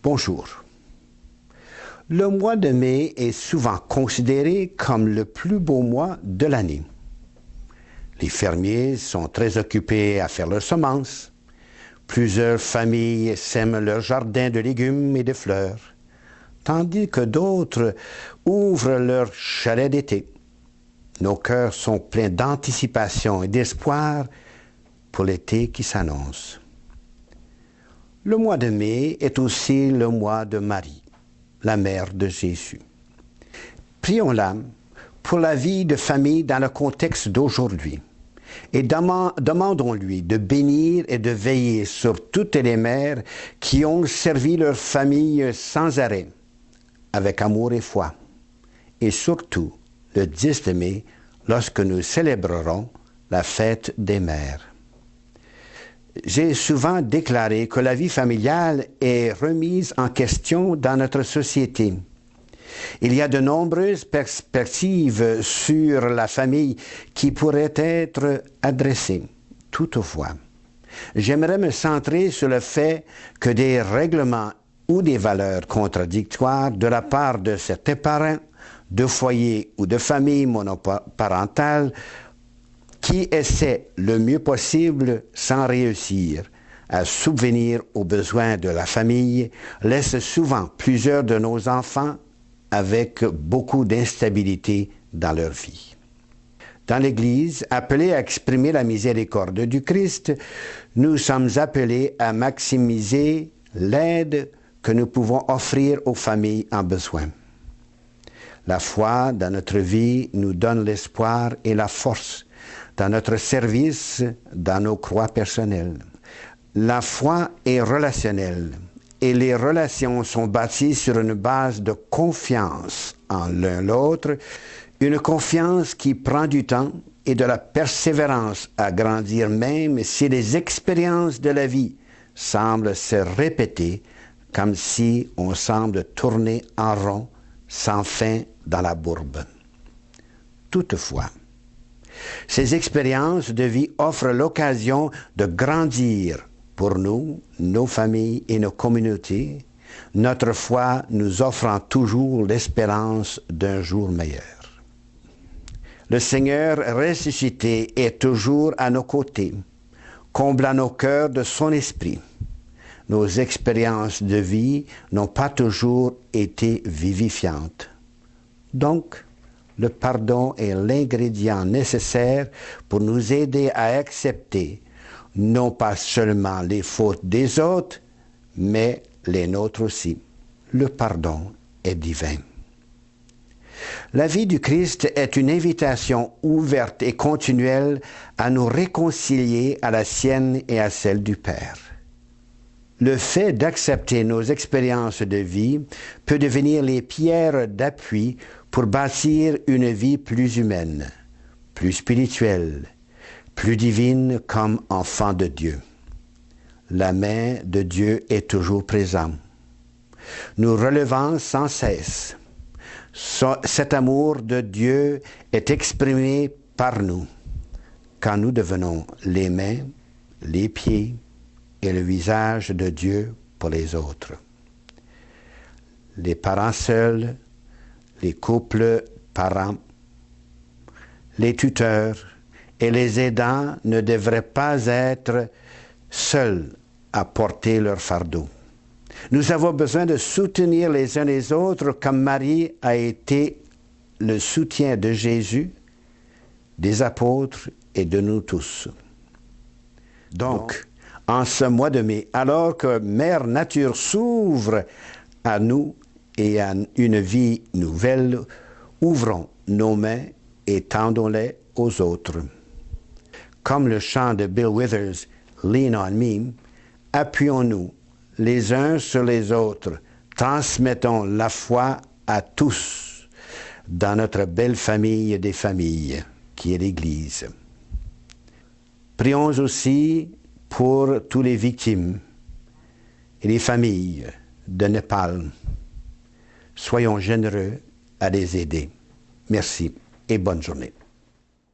Bonjour. Le mois de mai est souvent considéré comme le plus beau mois de l'année. Les fermiers sont très occupés à faire leurs semences. Plusieurs familles sèment leurs jardins de légumes et de fleurs, tandis que d'autres ouvrent leurs chalets d'été. Nos cœurs sont pleins d'anticipation et d'espoir pour l'été qui s'annonce. Le mois de mai est aussi le mois de Marie, la mère de Jésus. Prions-la pour la vie de famille dans le contexte d'aujourd'hui et demandons-lui de bénir et de veiller sur toutes les mères qui ont servi leur famille sans arrêt, avec amour et foi, et surtout le 10 mai, lorsque nous célébrerons la fête des mères. J'ai souvent déclaré que la vie familiale est remise en question dans notre société. Il y a de nombreuses perspectives sur la famille qui pourraient être adressées. Toutefois, j'aimerais me centrer sur le fait que des règlements ou des valeurs contradictoires de la part de certains parents, de foyers ou de familles monoparentales qui essaient le mieux possible, sans réussir, à subvenir aux besoins de la famille, laissent souvent plusieurs de nos enfants avec beaucoup d'instabilité dans leur vie. Dans l'Église, appelée à exprimer la miséricorde du Christ, nous sommes appelés à maximiser l'aide que nous pouvons offrir aux familles en besoin. La foi dans notre vie nous donne l'espoir et la force dans notre service, dans nos croix personnelles. La foi est relationnelle et les relations sont bâties sur une base de confiance en l'un l'autre, une confiance qui prend du temps et de la persévérance à grandir même si les expériences de la vie semblent se répéter comme si on semble tourner en rond sans fin dans la bourbe. Toutefois, ces expériences de vie offrent l'occasion de grandir pour nous, nos familles et nos communautés, notre foi nous offrant toujours l'espérance d'un jour meilleur. Le Seigneur ressuscité est toujours à nos côtés, comblant nos cœurs de son esprit. Nos expériences de vie n'ont pas toujours été vivifiantes. Donc, le pardon est l'ingrédient nécessaire pour nous aider à accepter non pas seulement les fautes des autres, mais les nôtres aussi. Le pardon est divin. La vie du Christ est une invitation ouverte et continuelle à nous réconcilier à la sienne et à celle du Père. Le fait d'accepter nos expériences de vie peut devenir les pierres d'appui pour bâtir une vie plus humaine, plus spirituelle, plus divine comme enfant de Dieu. La main de Dieu est toujours présente, nous relevant sans cesse. Cet amour de Dieu est exprimé par nous quand nous devenons les mains, les pieds et le visage de Dieu pour les autres. Les parents seuls, les couples parents, les tuteurs et les aidants ne devraient pas être seuls à porter leur fardeau. Nous avons besoin de soutenir les uns les autres comme Marie a été le soutien de Jésus, des apôtres et de nous tous. Donc, en ce mois de mai, alors que Mère Nature s'ouvre à nous et à une vie nouvelle, ouvrons nos mains et tendons-les aux autres. Comme le chant de Bill Withers, Lean on Me, appuyons-nous les uns sur les autres, transmettons la foi à tous dans notre belle famille des familles, qui est l'Église. Prions aussi pour toutes les victimes et les familles de Népal. Soyons généreux à les aider. Merci et bonne journée.